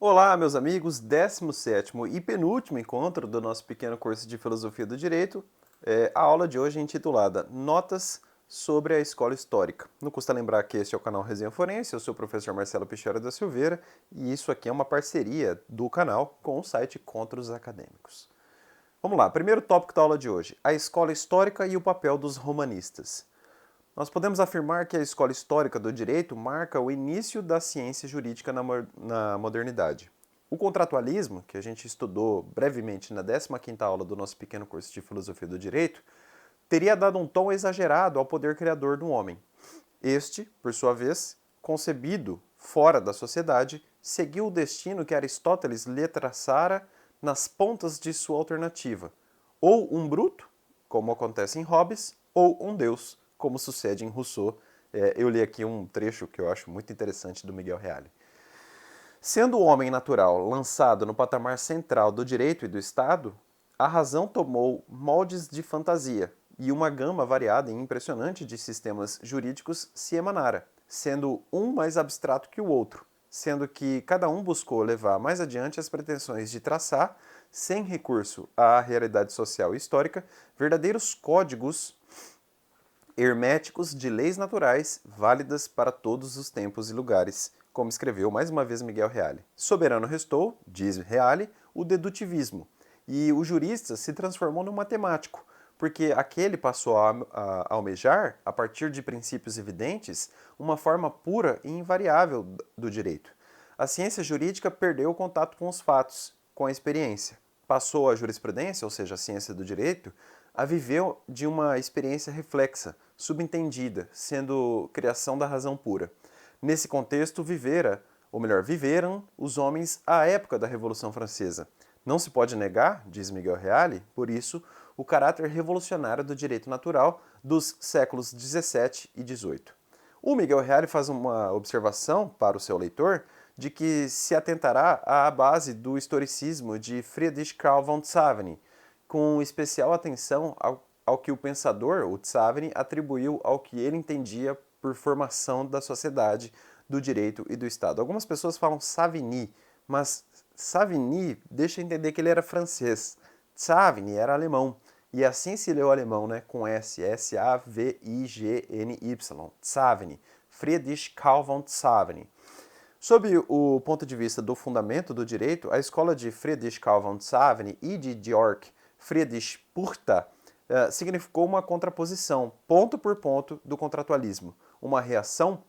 Olá, meus amigos, 17º e penúltimo encontro do nosso pequeno curso de Filosofia do Direito. A aula de hoje é intitulada Notas sobre a Escola Histórica. Não custa lembrar que este é o canal Resenha Forense, eu sou o professor Marcelo Pichora da Silveira e isso aqui é uma parceria do canal com o site Encontros Acadêmicos. Vamos lá, primeiro tópico da aula de hoje, a Escola Histórica e o papel dos romanistas. Nós podemos afirmar que a escola histórica do direito marca o início da ciência jurídica na modernidade. O contratualismo, que a gente estudou brevemente na 15ª aula do nosso pequeno curso de Filosofia do Direito, teria dado um tom exagerado ao poder criador do homem. Este, por sua vez, concebido fora da sociedade, seguiu o destino que Aristóteles lhe traçara nas pontas de sua alternativa. Ou um bruto, como acontece em Hobbes, ou um deus, como sucede em Rousseau. Eu li aqui um trecho que eu acho muito interessante do Miguel Reale. Sendo o homem natural lançado no patamar central do direito e do Estado, a razão tomou moldes de fantasia e uma gama variada e impressionante de sistemas jurídicos se emanara, sendo um mais abstrato que o outro, sendo que cada um buscou levar mais adiante as pretensões de traçar, sem recurso à realidade social e histórica, verdadeiros códigos herméticos de leis naturais válidas para todos os tempos e lugares, como escreveu mais uma vez Miguel Reale. Soberano restou, diz Reale, o dedutivismo, e o jurista se transformou num matemático, porque aquele passou a almejar, a partir de princípios evidentes, uma forma pura e invariável do direito. A ciência jurídica perdeu o contato com os fatos, com a experiência. Passou a jurisprudência, ou seja, a ciência do direito, a viver de uma experiência reflexa, subentendida, sendo criação da razão pura. Nesse contexto, viveram os homens à época da Revolução Francesa. Não se pode negar, diz Miguel Reale, por isso, o caráter revolucionário do direito natural dos séculos 17 e 18. O Miguel Reale faz uma observação para o seu leitor de que se atentará à base do historicismo de Friedrich Karl von Savigny, com especial atenção ao que o pensador, o Savigny, atribuiu ao que ele entendia por formação da sociedade, do direito e do Estado. Algumas pessoas falam Savigny, mas Savigny deixa entender que ele era francês. Savigny era alemão. E assim se leu alemão, né, com S, S-A-V-I-G-N-Y, Savigny, Friedrich Karl von Savigny. Sob o ponto de vista do fundamento do direito, a escola de Friedrich Karl von Savigny e de Georg Friedrich Purta significou uma contraposição, ponto por ponto, do contratualismo, uma reação,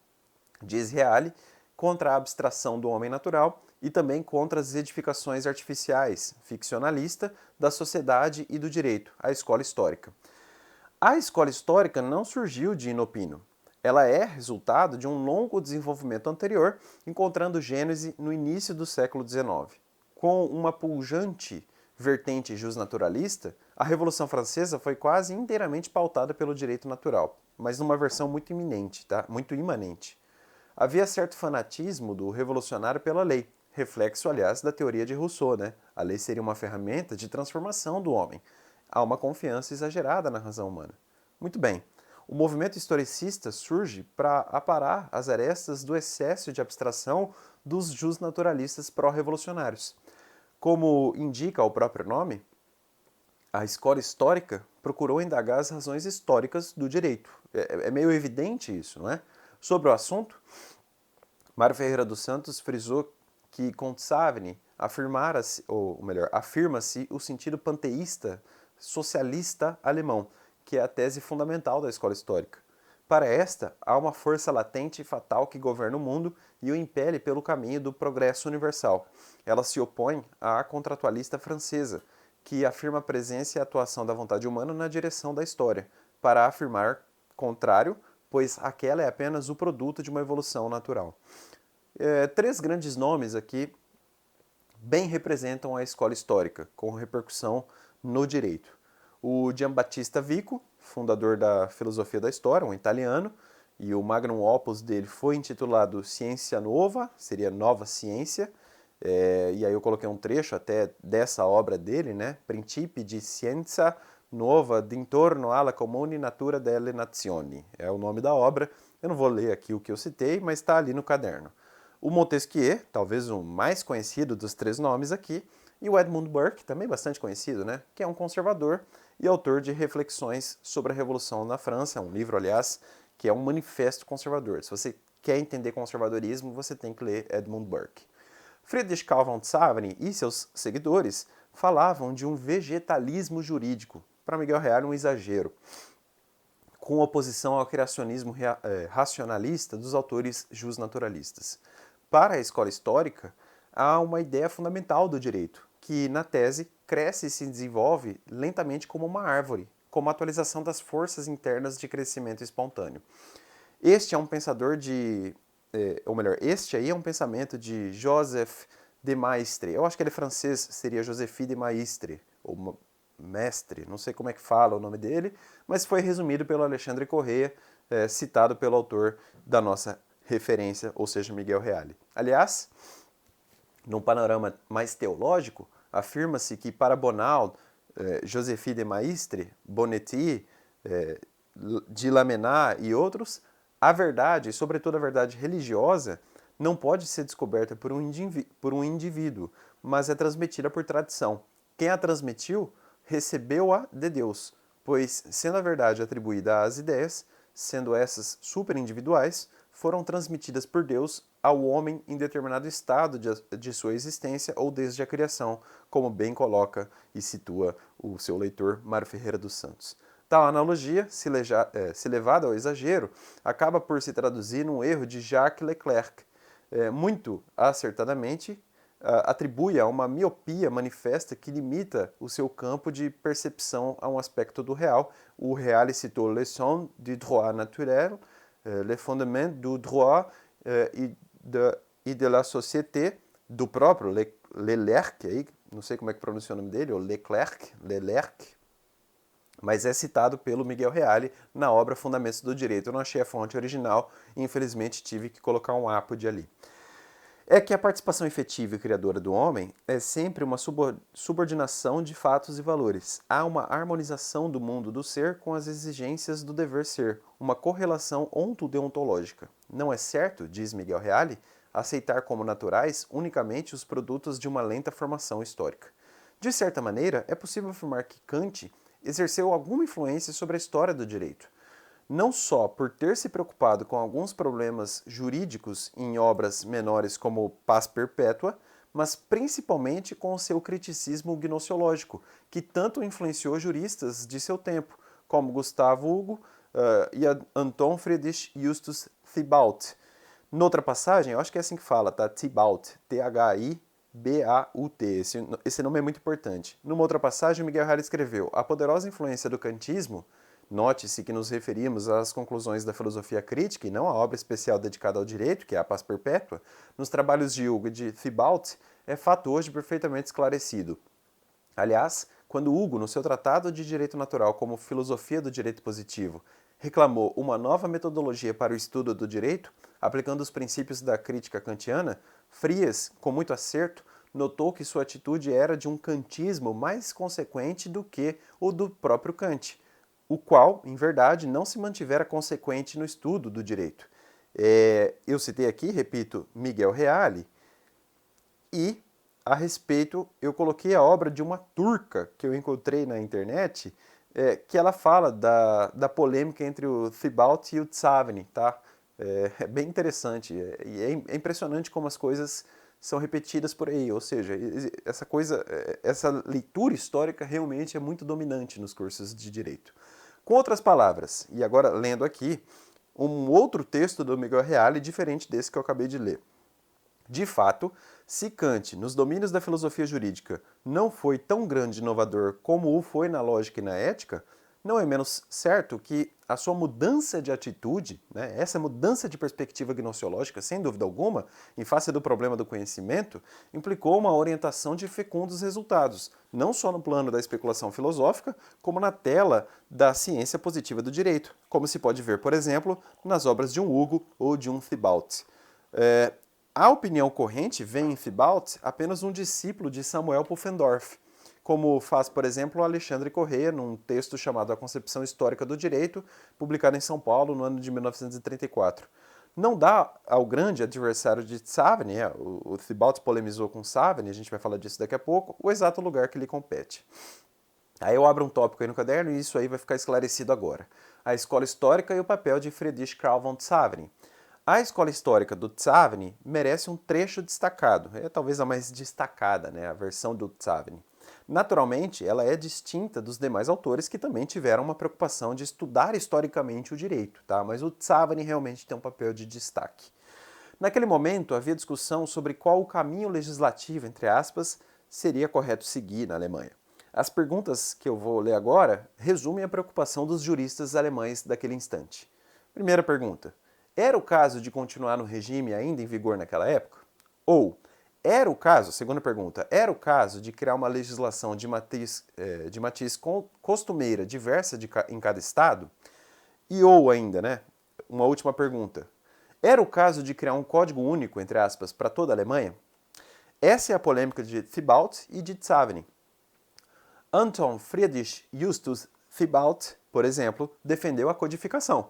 diz Reale, contra a abstração do homem natural e também contra as edificações artificiais, ficcionalista, da sociedade e do direito, a escola histórica. A escola histórica não surgiu de inopino. Ela é resultado de um longo desenvolvimento anterior, encontrando gênese no início do século XIX. Com uma pujante vertente justnaturalista, a Revolução Francesa foi quase inteiramente pautada pelo direito natural, mas numa versão muito iminente, muito imanente. Havia certo fanatismo do revolucionário pela lei, reflexo, aliás, da teoria de Rousseau, né? A lei seria uma ferramenta de transformação do homem. Há uma confiança exagerada na razão humana. Muito bem, o movimento historicista surge para aparar as arestas do excesso de abstração dos justnaturalistas pró-revolucionários. Como indica o próprio nome, a escola histórica procurou indagar as razões históricas do direito. É meio evidente isso, não é? Sobre o assunto, Mário Ferreira dos Santos frisou que com Savigny afirma-se o sentido panteísta socialista alemão, que é a tese fundamental da escola histórica. Para esta, há uma força latente e fatal que governa o mundo e o impele pelo caminho do progresso universal. Ela se opõe à contratualista francesa, que afirma a presença e a atuação da vontade humana na direção da história, para afirmar contrário, pois aquela é apenas o produto de uma evolução natural. Três grandes nomes aqui bem representam a escola histórica, com repercussão no direito. O Giambattista Vico, fundador da filosofia da história, um italiano, e o magnum opus dele foi intitulado Scientia Nuova, seria Nova Ciência, e aí eu coloquei um trecho até dessa obra dele, né? Principi di Scienza Nuova d'intorno alla comune natura delle nazioni. É o nome da obra. Eu não vou ler aqui o que eu citei, mas está ali no caderno. o Montesquieu, talvez o mais conhecido dos três nomes aqui, e o Edmund Burke, também bastante conhecido, né? Que é um conservador e autor de Reflexões sobre a Revolução na França, um livro, aliás, que é um manifesto conservador. Se você quer entender conservadorismo, você tem que ler Edmund Burke. Friedrich Karl von Savary e seus seguidores falavam de um vegetalismo jurídico, para Miguel Reale um exagero, com oposição ao criacionismo racionalista dos autores justnaturalistas. Para a escola histórica, há uma ideia fundamental do direito, que, na tese, cresce e se desenvolve lentamente como uma árvore, como a atualização das forças internas de crescimento espontâneo. Este é um pensador este aí é um pensamento de Joseph de Maistre. Eu acho que ele é francês, seria Joséphine de Maistre, ou Mestre, não sei como é que fala o nome dele, mas foi resumido pelo Alexandre Corrêa, citado pelo autor da nossa referência, ou seja, Miguel Reale. Aliás, num panorama mais teológico, afirma-se que para Bonald, Joséphine de Maistre, Bonnetti, de Lamennais e outros, a verdade, sobretudo a verdade religiosa, não pode ser descoberta por um indivíduo, mas é transmitida por tradição. Quem a transmitiu recebeu-a de Deus, pois, sendo a verdade atribuída às ideias, sendo essas superindividuais, foram transmitidas por Deus ao homem em determinado estado de sua existência ou desde a criação, como bem coloca e situa o seu leitor Mário Ferreira dos Santos. Tal analogia, se levada ao exagero, acaba por se traduzir num erro de Jacques Leclerc, muito acertadamente atribui a uma miopia manifesta que limita o seu campo de percepção a um aspecto do real. O Reale citou Leçon du droit naturel, Le fondement du droit e de la société, do próprio Leclerc, aí, não sei como é que pronuncia o nome dele, ou Leclerc, mas é citado pelo Miguel Reale na obra Fundamentos do Direito. Eu não achei a fonte original e infelizmente tive que colocar um apode ali. É que a participação efetiva e criadora do homem é sempre uma subordinação de fatos e valores. Há uma harmonização do mundo do ser com as exigências do dever ser, uma correlação ontodeontológica. Não é certo, diz Miguel Reale, aceitar como naturais unicamente os produtos de uma lenta formação histórica. De certa maneira, é possível afirmar que Kant exerceu alguma influência sobre a história do direito. Não só por ter se preocupado com alguns problemas jurídicos em obras menores como Paz Perpétua, mas principalmente com o seu criticismo gnoseológico, que tanto influenciou juristas de seu tempo, como Gustavo Hugo e Anton Friedrich Justus Thibaut. Noutra passagem, eu acho que é assim que fala, tá? Thibaut, Thibaut. Esse nome é muito importante. Numa outra passagem, Miguel Reale escreveu: a poderosa influência do kantismo, note-se que nos referimos às conclusões da filosofia crítica e não à obra especial dedicada ao direito, que é a Paz Perpétua, nos trabalhos de Hugo e de Thibaut, é fato hoje perfeitamente esclarecido. Aliás, quando Hugo, no seu Tratado de Direito Natural como Filosofia do Direito Positivo, reclamou uma nova metodologia para o estudo do direito, aplicando os princípios da crítica kantiana, Frias, com muito acerto, notou que sua atitude era de um kantismo mais consequente do que o do próprio Kant, o qual, em verdade, não se mantivera consequente no estudo do direito. Eu citei aqui, repito, Miguel Reale, e, a respeito, eu coloquei a obra de uma turca que eu encontrei na internet, que ela fala da polêmica entre o Thibaut e o Tzavny, tá? É bem interessante, e é impressionante como as coisas são repetidas por aí, ou seja, essa leitura histórica realmente é muito dominante nos cursos de direito. Com outras palavras, e agora lendo aqui, um outro texto do Miguel Reale diferente desse que eu acabei de ler. De fato, se Kant, nos domínios da filosofia jurídica, não foi tão grande inovador como o foi na lógica e na ética, não é menos certo que a sua mudança de atitude, né, essa mudança de perspectiva gnoseológica, sem dúvida alguma, em face do problema do conhecimento, implicou uma orientação de fecundos resultados, não só no plano da especulação filosófica, como na tela da ciência positiva do direito, como se pode ver, por exemplo, nas obras de um Hugo ou de um Thibaut. A opinião corrente vê em Thibaut apenas um discípulo de Samuel Pufendorf, como faz, por exemplo, Alexandre Corrêa, num texto chamado A Concepção Histórica do Direito, publicado em São Paulo no ano de 1934. não dá ao grande adversário de Savigny, o Thibaut polemizou com Savigny, a gente vai falar disso daqui a pouco, o exato lugar que lhe compete. Aí eu abro um tópico aí no caderno e isso aí vai ficar esclarecido agora. A escola histórica e o papel de Friedrich Karl von Savigny. A escola histórica do Savigny merece um trecho destacado, é talvez a mais destacada, né, a versão do Savigny. Naturalmente, ela é distinta dos demais autores que também tiveram uma preocupação de estudar historicamente o direito, tá? Mas o Savigny realmente tem um papel de destaque. Naquele momento, havia discussão sobre qual o caminho legislativo, entre aspas, seria correto seguir na Alemanha. As perguntas que eu vou ler agora resumem a preocupação dos juristas alemães daquele instante. Primeira pergunta: era o caso de continuar no regime ainda em vigor naquela época? Ou, era o caso, segunda pergunta, era o caso de criar uma legislação de matiz costumeira diversa em cada estado? E ou ainda, né, uma última pergunta, era o caso de criar um código único, entre aspas, para toda a Alemanha? Essa é a polêmica de Thibaut e de Savigny. Anton Friedrich Justus Thibaut, por exemplo, defendeu a codificação.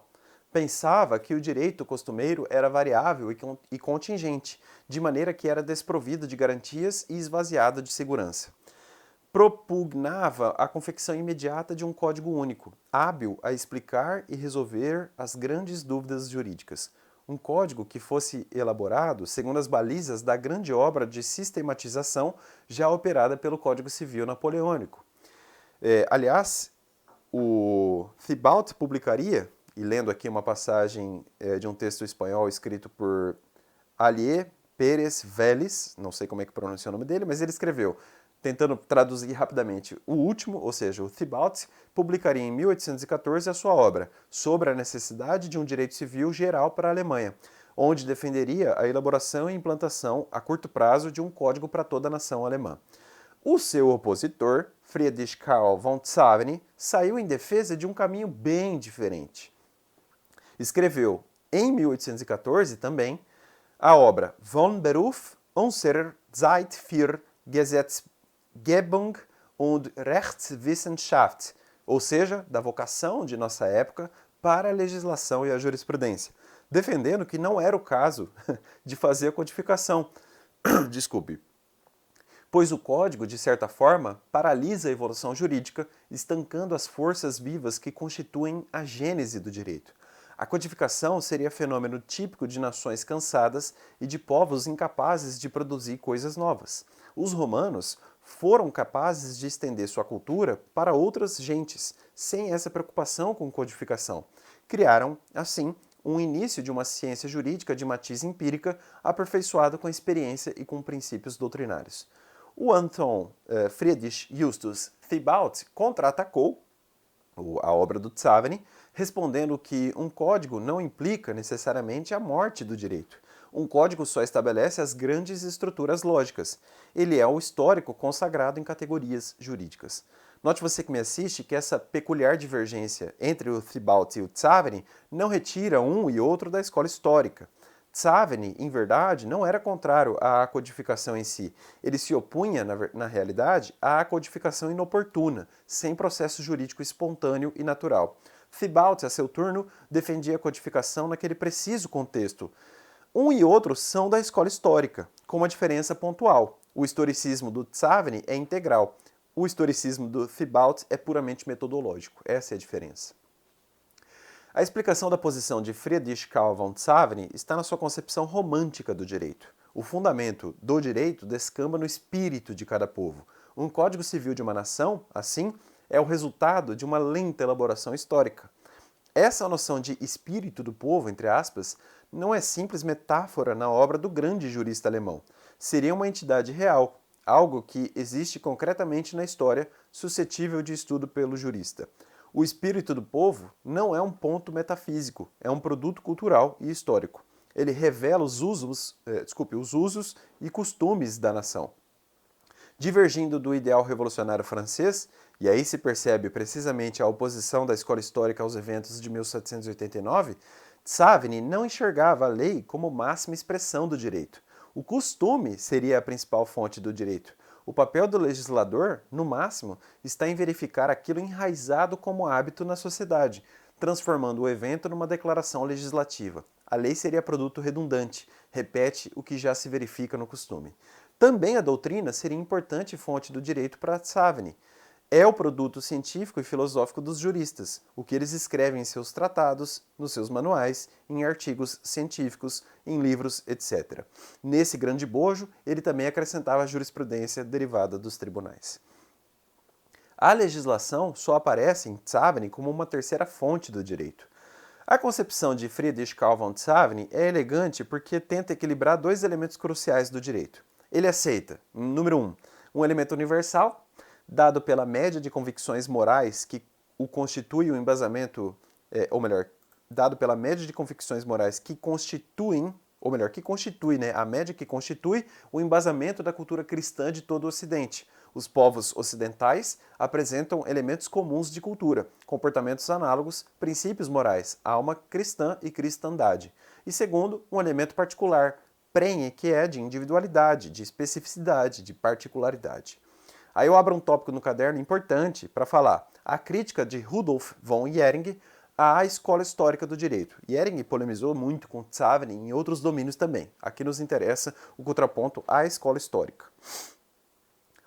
Pensava que o direito costumeiro era variável e contingente, de maneira que era desprovido de garantias e esvaziado de segurança. Propugnava a confecção imediata de um código único, hábil a explicar e resolver as grandes dúvidas jurídicas. Um código que fosse elaborado segundo as balizas da grande obra de sistematização já operada pelo Código Civil Napoleônico. Aliás, o Thibaut publicaria, e lendo aqui uma passagem de um texto espanhol escrito por Alier Pérez Vélez, não sei como é que pronuncia o nome dele, mas ele escreveu, tentando traduzir rapidamente, o último, ou seja, o Thibaut, publicaria em 1814 a sua obra sobre a necessidade de um direito civil geral para a Alemanha, onde defenderia a elaboração e implantação a curto prazo de um código para toda a nação alemã. O seu opositor, Friedrich Karl von Savigny, saiu em defesa de um caminho bem diferente. Escreveu, em 1814 também, a obra Von Beruf unserer Zeit für Gesetzgebung und Rechtswissenschaft, ou seja, da vocação de nossa época para a legislação e a jurisprudência, defendendo que não era o caso de fazer a codificação. Desculpe. Pois o código, de certa forma, paralisa a evolução jurídica, estancando as forças vivas que constituem a gênese do direito. A codificação seria fenômeno típico de nações cansadas e de povos incapazes de produzir coisas novas. Os romanos foram capazes de estender sua cultura para outras gentes, sem essa preocupação com codificação. Criaram, assim, um início de uma ciência jurídica de matiz empírica, aperfeiçoada com a experiência e com princípios doutrinários. O Anton Friedrich Justus Thibaut contra-atacou a obra do Savigny, respondendo que um código não implica necessariamente a morte do direito. Um código só estabelece as grandes estruturas lógicas. Ele é o histórico consagrado em categorias jurídicas. Note você que me assiste que essa peculiar divergência entre o Thibaut e o Savigny não retira um e outro da escola histórica. Savigny, em verdade, não era contrário à codificação em si. Ele se opunha, na realidade, à codificação inoportuna, sem processo jurídico espontâneo e natural. Thibaut, a seu turno, defendia a codificação naquele preciso contexto. Um e outro são da escola histórica, com uma diferença pontual. O historicismo do Savigny é integral. O historicismo do Thibaut é puramente metodológico. Essa é a diferença. A explicação da posição de Friedrich Karl von Savigny está na sua concepção romântica do direito. O fundamento do direito descamba no espírito de cada povo. Um código civil de uma nação, assim, é o resultado de uma lenta elaboração histórica. Essa noção de espírito do povo, entre aspas, não é simples metáfora na obra do grande jurista alemão. Seria uma entidade real, algo que existe concretamente na história, suscetível de estudo pelo jurista. O espírito do povo não é um ponto metafísico, é um produto cultural e histórico. Ele revela os usos e costumes da nação. Divergindo do ideal revolucionário francês, e aí se percebe precisamente a oposição da escola histórica aos eventos de 1789, Savigny não enxergava a lei como máxima expressão do direito. O costume seria a principal fonte do direito. O papel do legislador, no máximo, está em verificar aquilo enraizado como hábito na sociedade, transformando o evento numa declaração legislativa. a lei seria produto redundante, repete o que já se verifica no costume. Também a doutrina seria importante fonte do direito para Savigny. É o produto científico e filosófico dos juristas, o que eles escrevem em seus tratados, nos seus manuais, em artigos científicos, em livros, etc. Nesse grande bojo, ele também acrescentava a jurisprudência derivada dos tribunais. A legislação só aparece em Savigny como uma terceira fonte do direito. A concepção de Friedrich Carl von Savigny é elegante porque tenta equilibrar dois elementos cruciais do direito. Ele aceita, número um elemento universal, dado pela média de convicções morais que o constitui o embasamento, ou melhor, dado pela média de convicções morais que constituem, ou melhor, que constitui, a média que constitui o embasamento da cultura cristã de todo o Ocidente. Os povos ocidentais apresentam elementos comuns de cultura, comportamentos análogos, princípios morais, alma cristã e cristandade. E segundo, um elemento particular, prenhe, que é de individualidade, de especificidade, de particularidade. Aí eu abro um tópico no caderno importante para falar a crítica de Rudolf von Jhering à escola histórica do direito. Jhering polemizou muito com Savigny em outros domínios também. Aqui nos interessa o contraponto à escola histórica.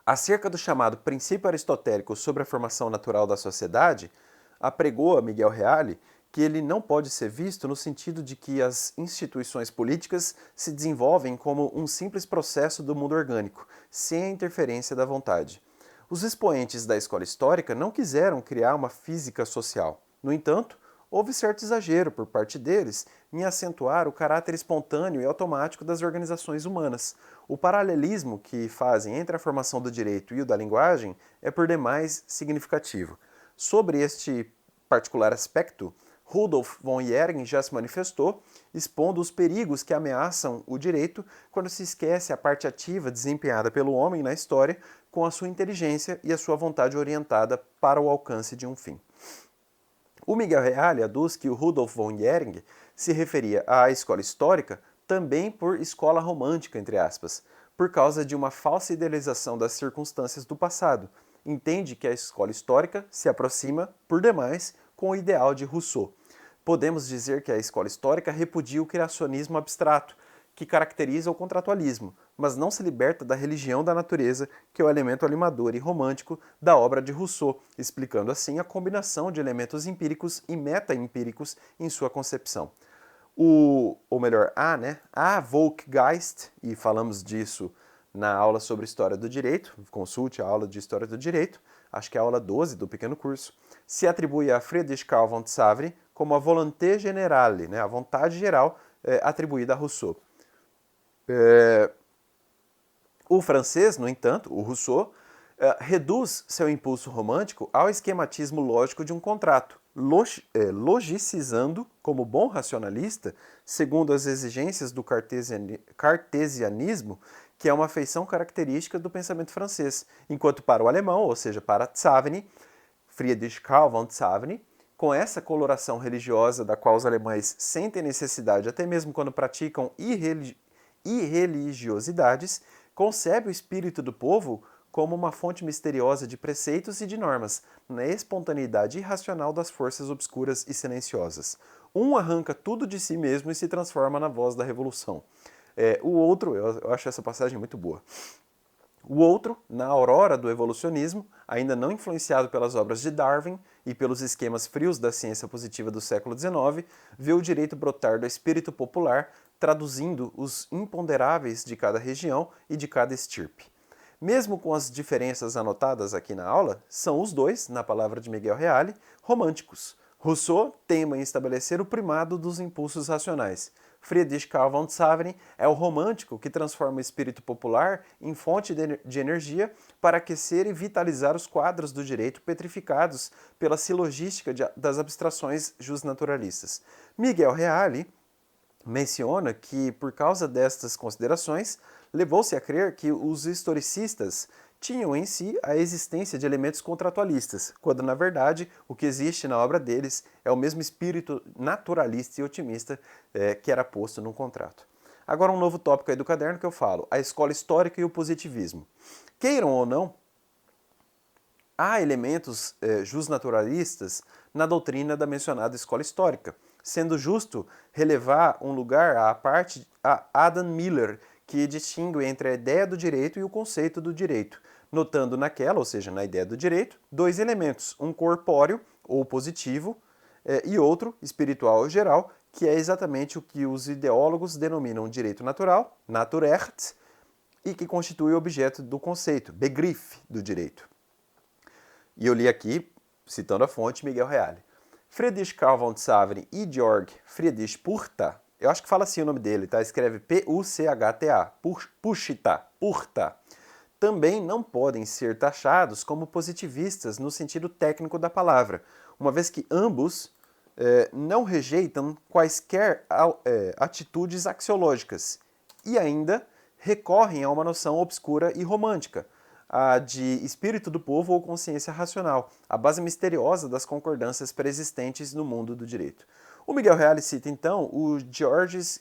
Acerca do chamado princípio aristotélico sobre a formação natural da sociedade, apregou a Miguel Reale que ele não pode ser visto no sentido de que as instituições políticas se desenvolvem como um simples processo do mundo orgânico, sem a interferência da vontade. Os expoentes da escola histórica não quiseram criar uma física social. No entanto, houve certo exagero por parte deles em acentuar o caráter espontâneo e automático das organizações humanas. O paralelismo que fazem entre a formação do direito e o da linguagem é por demais significativo. Sobre este particular aspecto, Rudolf von Jhering já se manifestou, expondo os perigos que ameaçam o direito quando se esquece a parte ativa desempenhada pelo homem na história com a sua inteligência e a sua vontade orientada para o alcance de um fim. O Miguel Reale aduz que o Rudolf von Jhering se referia à escola histórica também por escola romântica, entre aspas, por causa de uma falsa idealização das circunstâncias do passado. Entende que a escola histórica se aproxima, por demais, com o ideal de Rousseau. Podemos dizer que a escola histórica repudia o criacionismo abstrato, que caracteriza o contratualismo, mas não se liberta da religião da natureza, que é o elemento animador e romântico da obra de Rousseau, explicando assim a combinação de elementos empíricos e meta-empíricos em sua concepção. A Volksgeist, e falamos disso na aula sobre História do Direito, consulte a aula de História do Direito, acho que é a aula 12 do pequeno curso, se atribui a Friedrich Carl von Savigny como a volonté generale, a vontade geral atribuída a Rousseau. O francês, no entanto, o Rousseau, reduz seu impulso romântico ao esquematismo lógico de um contrato, logicizando, como bom racionalista, segundo as exigências do cartesianismo, que é uma feição característica do pensamento francês, enquanto para o alemão, ou seja, para Savigny, Friedrich Carl von Savigny, com essa coloração religiosa da qual os alemães sentem necessidade até mesmo quando praticam irreligiosidades, concebe o espírito do povo como uma fonte misteriosa de preceitos e de normas, na espontaneidade irracional das forças obscuras e silenciosas. Um arranca tudo de si mesmo e se transforma na voz da revolução. O outro, eu acho essa passagem muito boa. O outro, na aurora do evolucionismo, ainda não influenciado pelas obras de Darwin e pelos esquemas frios da ciência positiva do século XIX, vê o direito brotar do espírito popular, traduzindo os imponderáveis de cada região e de cada estirpe. Mesmo com as diferenças anotadas aqui na aula, são os dois, na palavra de Miguel Reale, românticos. Rousseau teima em estabelecer o primado dos impulsos racionais. Friedrich Carl von Savigny é o romântico que transforma o espírito popular em fonte de energia para aquecer e vitalizar os quadros do direito petrificados pela silogística das abstrações justnaturalistas. Miguel Reale menciona que, por causa destas considerações, levou-se a crer que os historicistas tinham em si a existência de elementos contratualistas, quando na verdade o que existe na obra deles é o mesmo espírito naturalista e otimista que era posto num contrato. Agora um novo tópico aí do caderno que eu falo, a escola histórica e o positivismo. Queiram ou não, há elementos justnaturalistas na doutrina da mencionada escola histórica. sendo justo relevar um lugar à parte a Adam Miller, que distingue entre a ideia do direito e o conceito do direito, notando naquela, ou seja, na ideia do direito, dois elementos, um corpóreo, ou positivo, e outro, espiritual ou geral, que é exatamente o que os ideólogos denominam direito natural, Naturrecht, e que constitui o objeto do conceito, Begriff do direito. E eu li aqui, citando a fonte, Miguel Reale. Friedrich Carl von Tzavny e Georg Friedrich Purta, eu acho que fala assim o nome dele, tá? Escreve P-U-C-H-T-A, Purta, também não podem ser taxados como positivistas no sentido técnico da palavra, uma vez que ambos não rejeitam quaisquer atitudes axiológicas e ainda recorrem a uma noção obscura e romântica, a de espírito do povo ou consciência racional, a base misteriosa das concordâncias preexistentes no mundo do direito. O Miguel Reale cita então o Georges,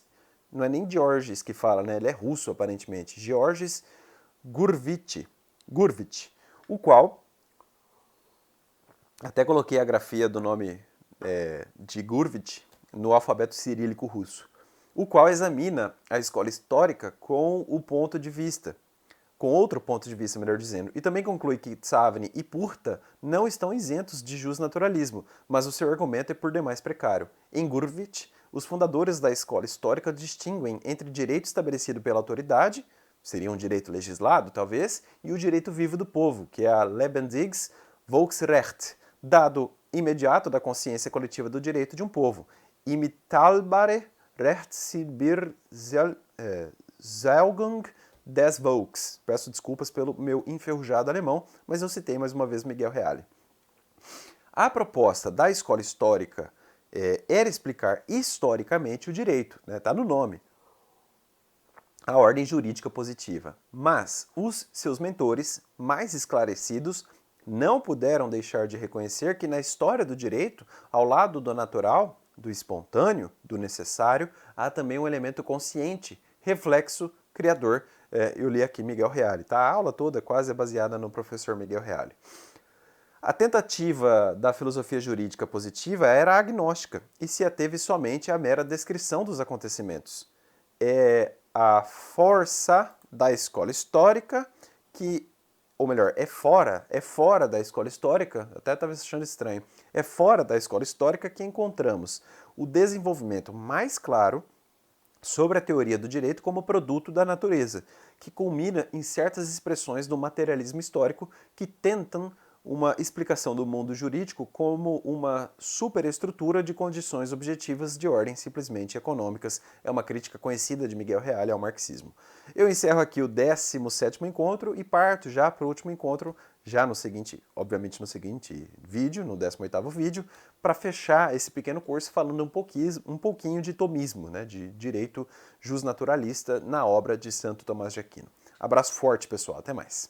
não é nem Georges que fala, né? Ele é russo aparentemente, Georges Gurvitch, o qual, até coloquei a grafia do nome de Gurvitch no alfabeto cirílico russo, o qual examina a escola histórica com outro ponto de vista, melhor dizendo, e também conclui que Tzavny e Purta não estão isentos de justnaturalismo, mas o seu argumento é por demais precário. Em Gurvitch, os fundadores da escola histórica distinguem entre direito estabelecido pela autoridade, seria um direito legislado, talvez, e o direito vivo do povo, que é a lebendiges Volksrecht, dado imediato da consciência coletiva do direito de um povo, imitalbare Rechtsbezeugung des Volks. Peço desculpas pelo meu enferrujado alemão, mas eu citei mais uma vez Miguel Reale. A proposta da escola histórica era explicar historicamente o direito, está no nome, a ordem jurídica positiva. Mas os seus mentores, mais esclarecidos, não puderam deixar de reconhecer que na história do direito, ao lado do natural, do espontâneo, do necessário, há também um elemento consciente, reflexo, criador. Eu li aqui Miguel Reale, tá? A aula toda quase é baseada no professor Miguel Reale. A tentativa da filosofia jurídica positiva era agnóstica e se ateve somente à mera descrição dos acontecimentos. É a força da escola histórica que, ou melhor, é fora da escola histórica, até estava achando estranho, é fora da escola histórica que encontramos o desenvolvimento mais claro sobre a teoria do direito como produto da natureza, que culmina em certas expressões do materialismo histórico que tentam uma explicação do mundo jurídico como uma superestrutura de condições objetivas de ordem simplesmente econômicas. É uma crítica conhecida de Miguel Reale ao marxismo. Eu encerro aqui o 17º encontro e parto já para o último encontro, já no seguinte, obviamente no seguinte vídeo, no 18º vídeo, para fechar esse pequeno curso falando um pouquinho de tomismo, de direito justnaturalista na obra de Santo Tomás de Aquino. Abraço forte, pessoal. Até mais.